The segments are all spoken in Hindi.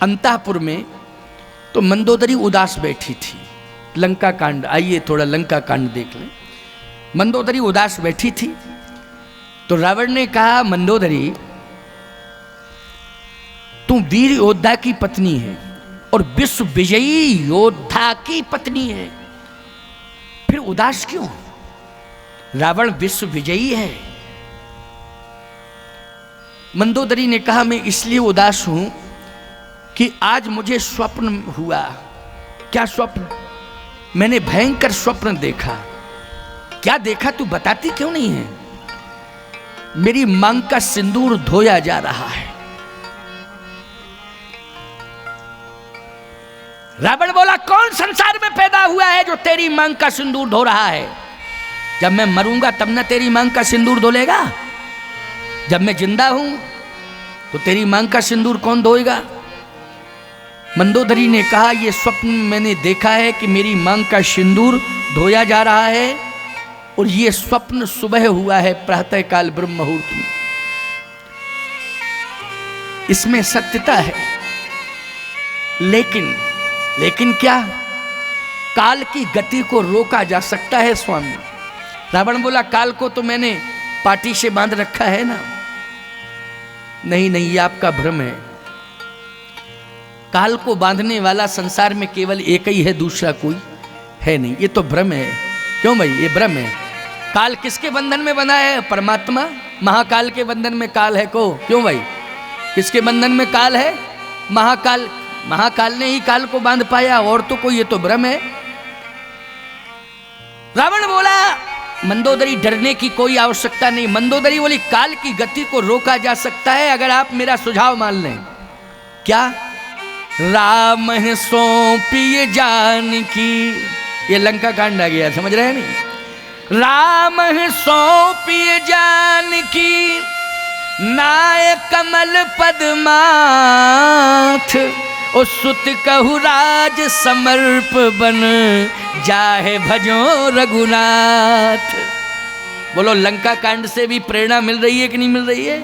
अंतःपुर में तो मंदोदरी उदास बैठी थी। लंका कांड, आइए थोड़ा लंका कांड देख लें। मंदोदरी उदास बैठी थी तो रावण ने कहा, मंदोदरी तू वीर योद्धा की पत्नी है और विश्व विजयी योद्धा की पत्नी है, फिर उदास क्यों? रावण विश्व विजयी है। मंदोदरी ने कहा, मैं इसलिए उदास हूं कि आज मुझे स्वप्न हुआ। क्या स्वप्न? मैंने भयंकर स्वप्न देखा। क्या देखा तू बताती क्यों नहीं है? मेरी मांग का सिंदूर धोया जा रहा है। रावण बोला, कौन संसार में पैदा हुआ है जो तेरी मांग का सिंदूर धो रहा है? जब मैं मरूंगा तब न तेरी मांग का सिंदूर धोलेगा। जब मैं जिंदा हूं तो तेरी मांग का सिंदूर कौन धोएगा? मंदोदरी ने कहा, यह स्वप्न मैंने देखा है कि मेरी मांग का सिंदूर धोया जा रहा है और यह स्वप्न सुबह हुआ है, प्रातःकाल ब्रह्म मुहूर्त में। इसमें सत्यता है, लेकिन क्या काल की गति को रोका जा सकता है स्वामी? रावण बोला, काल को तो मैंने पाटी से बांध रखा है ना। नहीं, ये आपका भ्रम है। काल को बांधने वाला संसार में केवल एक ही है, दूसरा कोई है नहीं। ये तो भ्रम है। क्यों भाई? ये भ्रम है। काल किसके बंधन में बंधा है? परमात्मा। महाकाल के बंधन में काल है को? क्यों भाई? किसके बंधन में काल है? महाकाल ने ही काल को बांध पाया, और तो कोई। ये तो भ्रम है। रावण बोला, मंदोदरी डरने की कोई आवश्यकता नहीं। मंदोदरी बोली, काल की गति को रोका जा सकता है अगर आप मेरा सुझाव मान लें। क्या? राम है सौंपिए जानकी। ये लंका कांड आ गया, समझ रहे हैं नहीं? राम है सौंपिए जानकी, नाय कमल पद्माथ, ओ सुत कहु राज समर्प बन, जाहे भजो रघुनाथ। बोलो, लंका कांड से भी प्रेरणा मिल रही है कि नहीं मिल रही है?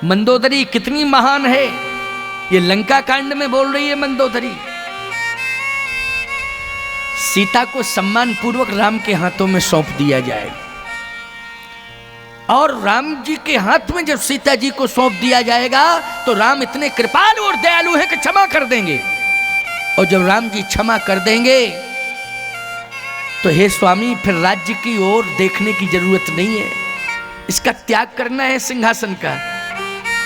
मंदोदरी कितनी महान है, ये लंका कांड में बोल रही है मंदोदरी। सीता को सम्मान पूर्वक राम के हाथों में सौंप दिया जाए, और राम जी के हाथ में जब सीता जी को सौंप दिया जाएगा तो राम इतने कृपालु और दयालु हैं कि क्षमा कर देंगे। और जब राम जी क्षमा कर देंगे तो हे स्वामी, फिर राज्य की ओर देखने की जरूरत नहीं है। इसका त्याग करना है सिंहासन का,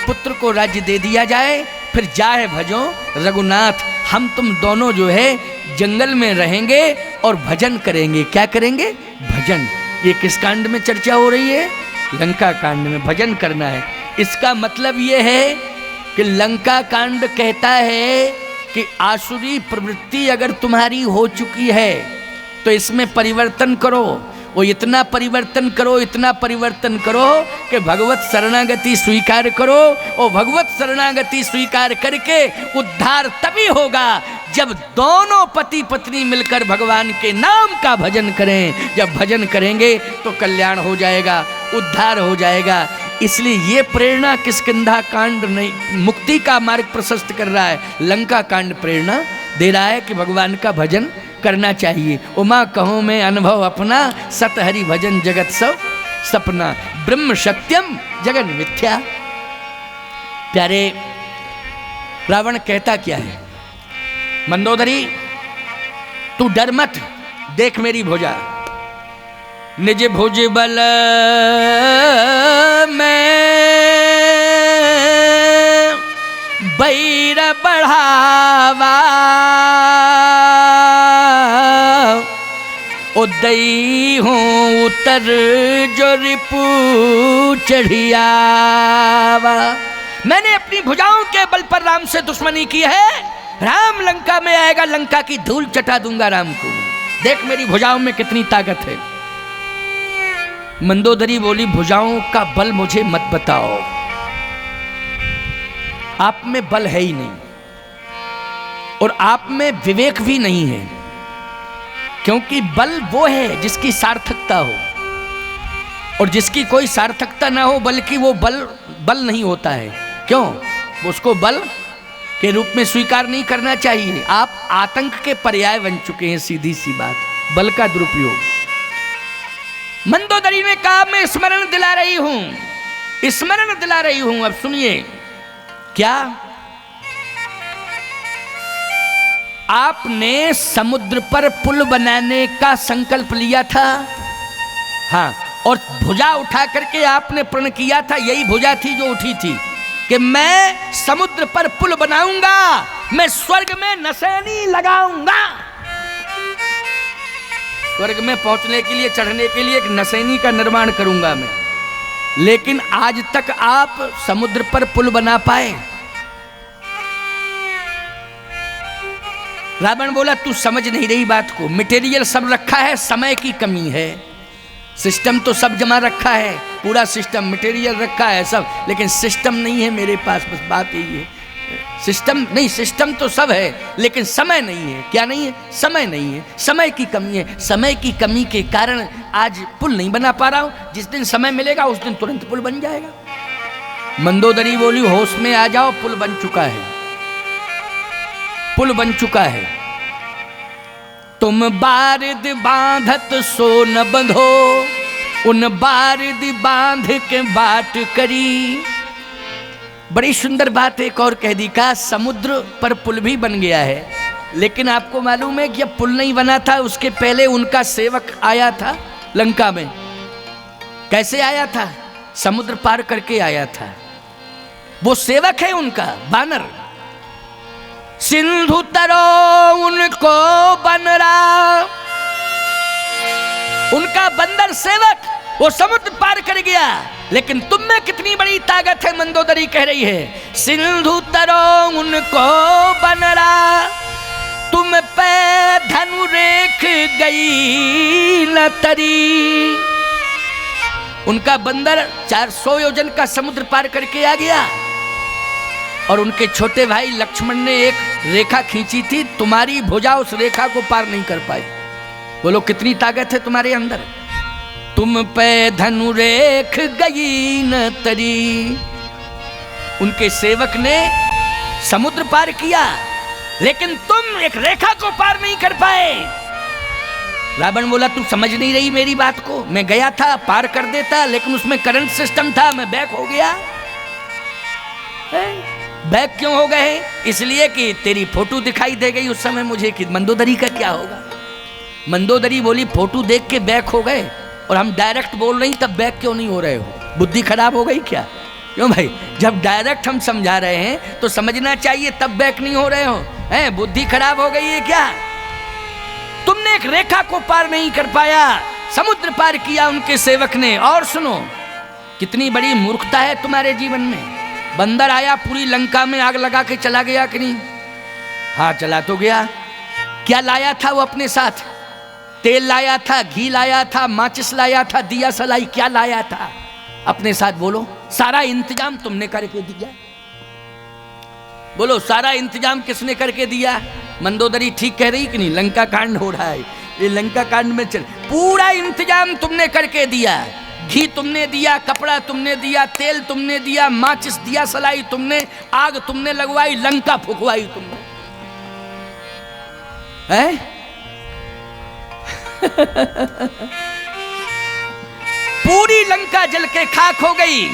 पुत्र को राज्य दे दिया जाए, फिर जाए भजो रघुनाथ। हम तुम दोनों जो है जंगल में रहेंगे और भजन करेंगे। क्या करेंगे? भजन। ये किस कांड में चर्चा हो रही है? लंका कांड में भजन करना है। इसका मतलब ये है कि लंका कांड कहता है कि आसुरी प्रवृत्ति अगर तुम्हारी हो चुकी है तो इसमें परिवर्तन करो। वो इतना परिवर्तन करो कि भगवत शरणागति स्वीकार करो। और भगवत शरणागति स्वीकार करके उद्धार तभी होगा जब दोनों पति पत्नी मिलकर भगवान के नाम का भजन करें। जब भजन करेंगे तो कल्याण हो जाएगा, उद्धार हो जाएगा। इसलिए ये प्रेरणा किष्किंधा कांड नहीं, मुक्ति का मार्ग प्रशस्त कर रहा है। लंका कांड प्रेरणा दे रहा है कि भगवान का भजन करना चाहिए। उमा कहो मैं अनुभव अपना, सत हरि भजन जगत सब सपना, ब्रह्म सत्यम जगन मिथ्या। प्यारे, रावण कहता क्या है? मंदोदरी तू डर मत, देख मेरी भुजा। निज भुज बल में बैर बढ़ावा, उदयी हूँ उतर जो रिपू चढ़ियावा। मैंने अपनी भुजाओं के बल पर राम से दुश्मनी की है। राम लंका में आएगा, लंका की धूल चटा दूंगा राम को। देख मेरी भुजाओं में कितनी ताकत है। मंदोदरी बोली, भुजाओं का बल मुझे मत बताओ, आप में बल है ही नहीं और आप में विवेक भी नहीं है। क्योंकि बल वो है जिसकी सार्थकता हो, और जिसकी कोई सार्थकता ना हो, बल्कि वो बल नहीं होता है। क्यों? उसको बल के रूप में स्वीकार नहीं करना चाहिए। आप आतंक के पर्याय बन चुके हैं, सीधी सी बात, बल का दुरुपयोग। मंदोदरी ने कहा मैं स्मरण दिला रही हूं, स्मरण दिला रही हूं। अब सुनिए क्या, आपने समुद्र पर पुल बनाने का संकल्प लिया था, हाँ, और भुजा उठा करके आपने प्रण किया था, यही भुजा थी जो उठी थी कि मैं समुद्र पर पुल बनाऊंगा, मैं स्वर्ग में नसैनी लगाऊंगा। स्वर्ग में पहुंचने के लिए, चढ़ने के लिए एक नसैनी का निर्माण करूंगा मैं। लेकिन आज तक आप समुद्र पर पुल बना पाए? रावण बोला तू समझ नहीं रही बात को, मटेरियल सब रखा है, समय की कमी है। सिस्टम तो सब जमा रखा है, पूरा सिस्टम, मटेरियल रखा है सब, लेकिन सिस्टम नहीं है मेरे पास, बस बात यही है। सिस्टम नहीं, सिस्टम तो सब है लेकिन समय नहीं है। क्या नहीं है? समय नहीं है, समय की कमी है। समय की कमी के कारण आज पुल नहीं बना पा रहा हूं, जिस दिन समय मिलेगा उस दिन तुरंत पुल बन जाएगा। मंदोदरी बोली होश में आ जाओ, पुल बन चुका है, पुल बन चुका है। तुम बारिद बांधत सो न बंधो, उन बारिद बांध के बाट करी। बड़ी सुंदर बात एक और कह दी, का समुद्र पर पुल भी बन गया है, लेकिन आपको मालूम है कि अब पुल नहीं बना था, उसके पहले उनका सेवक आया था लंका में। कैसे आया था? समुद्र पार करके आया था। वो सेवक है उनका, बानर। सिंधु तरो उनको बनरा, उनका बंदर सेवक वो समुद्र पार कर गया। लेकिन तुम में कितनी बड़ी ताकत है, मंदोदरी कह रही है। सिंधु तरो उनको बनरा, तुम पे धनु रेख गई न तरी। उनका बंदर 400 योजन का समुद्र पार करके आ गया, और उनके छोटे भाई लक्ष्मण ने एक रेखा खींची थी, तुम्हारी भुजा उस रेखा को पार नहीं कर पाई। बोलो कितनी ताकत है तुम्हारे अंदर। तुम पे धनु रेख गई न तरी। उनके सेवक ने समुद्र पार किया, लेकिन तुम एक रेखा को पार नहीं कर पाए। रावण बोला तू समझ नहीं रही मेरी बात को, मैं गया था पार कर देता, लेकिन उसमें करंट सिस्टम था, मैं बैक हो गया। बैक क्यों हो गए? इसलिए कि तेरी फोटो दिखाई दे गई उस समय मुझे कि मंदोदरी का क्या होगा। मंदोदरी बोली फोटो देख के बैक हो गए, और हम डायरेक्ट बोल रही तब बैक क्यों नहीं हो रहे हो? बुद्धि खराब हो गई क्या? क्यों भाई, जब डायरेक्ट हम समझा रहे हैं तो समझना चाहिए, तब बैक नहीं हो रहे हो? हैं, बुद्धि खराब हो गई है क्या? तुमने एक रेखा को पार नहीं कर पाया, समुद्र पार किया उनके सेवक ने। और सुनो कितनी बड़ी मूर्खता है तुम्हारे जीवन में। बंदर आया, पूरी लंका में आग लगा के चला गया कि नहीं? हाँ चला तो गया। क्या लाया था वो अपने साथ? तेल लाया था, घी लाया था, माचिस लाया था, दिया सलाई, क्या लाया था अपने साथ? बोलो। सारा इंतजाम तुमने करके दिया। बोलो सारा इंतजाम किसने करके दिया? मंदोदरी ठीक कह रही कि नहीं? लंका कांड हो रहा है, ये लंका कांड में चल, पूरा इंतजाम तुमने करके दिया। घी तुमने दिया, कपड़ा तुमने दिया, तेल तुमने दिया, माचिस दिया सलाई तुमने, आग तुमने लगवाई, लंका फुकवाई तुमने, हैं? पूरी लंका जल के खाक हो गई।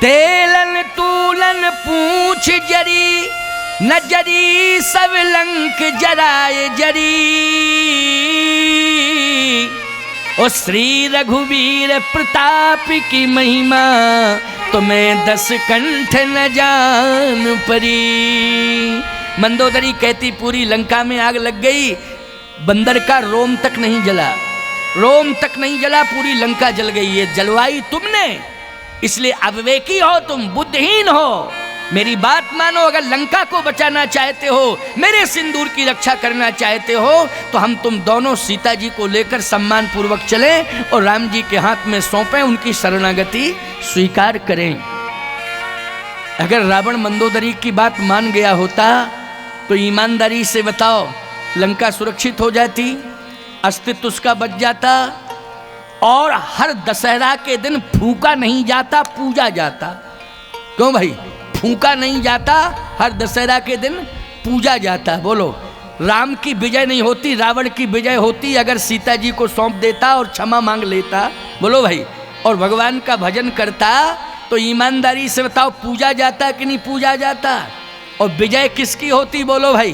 तेलन तूलन पूछ जरी, न जरी सब लंक जराए जरी। ओ श्री रघुवीर प्रताप की महिमा, तुम्हें 10 कंठ न जान परी। मंदोदरी कहती पूरी लंका में आग लग गई, बंदर का रोम तक नहीं जला, रोम तक नहीं जला, पूरी लंका जल गई। ये जलवाई तुमने, इसलिए अविवेकी हो तुम, बुद्धिहीन हो। मेरी बात मानो, अगर लंका को बचाना चाहते हो, मेरे सिंदूर की रक्षा करना चाहते हो, तो हम तुम दोनों सीता जी को लेकर सम्मान पूर्वक चलें और राम जी के हाथ में सौंपें, उनकी शरणागति स्वीकार करें। अगर रावण मंदोदरी की बात मान गया होता तो ईमानदारी से बताओ, लंका सुरक्षित हो जाती, अस्तित्व उसका बच जाता, और हर दशहरा के दिन फूका नहीं जाता, पूजा जाता। क्यों भाई? फूंका नहीं जाता, हर दशहरा के दिन पूजा जाता। बोलो, राम की विजय नहीं होती, रावण की विजय होती अगर सीता जी को सौंप देता और क्षमा मांग लेता। बोलो भाई, और भगवान का भजन करता तो ईमानदारी से बताओ पूजा जाता कि नहीं पूजा जाता? और विजय किसकी होती? बोलो भाई,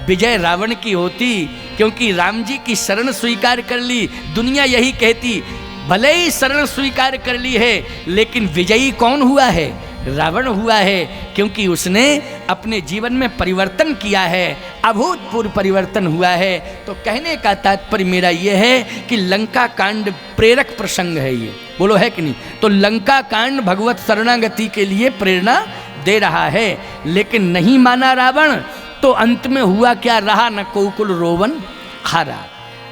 विजय रावण की होती, क्योंकि राम जी की शरण स्वीकार कर ली। दुनिया यही कहती, भले ही शरण स्वीकार कर ली है लेकिन विजयी कौन हुआ है? रावण हुआ है, क्योंकि उसने अपने जीवन में परिवर्तन किया है, अभूतपूर्व परिवर्तन हुआ है। तो कहने का तात्पर्य मेरा यह है कि लंका कांड प्रेरक प्रसंग है ये। बोलो, है कि नहीं? तो लंका कांड भगवत शरणागति के लिए प्रेरणा दे रहा है। लेकिन नहीं माना रावण, तो अंत में हुआ क्या? रहा न कोकुल रोवन खारा।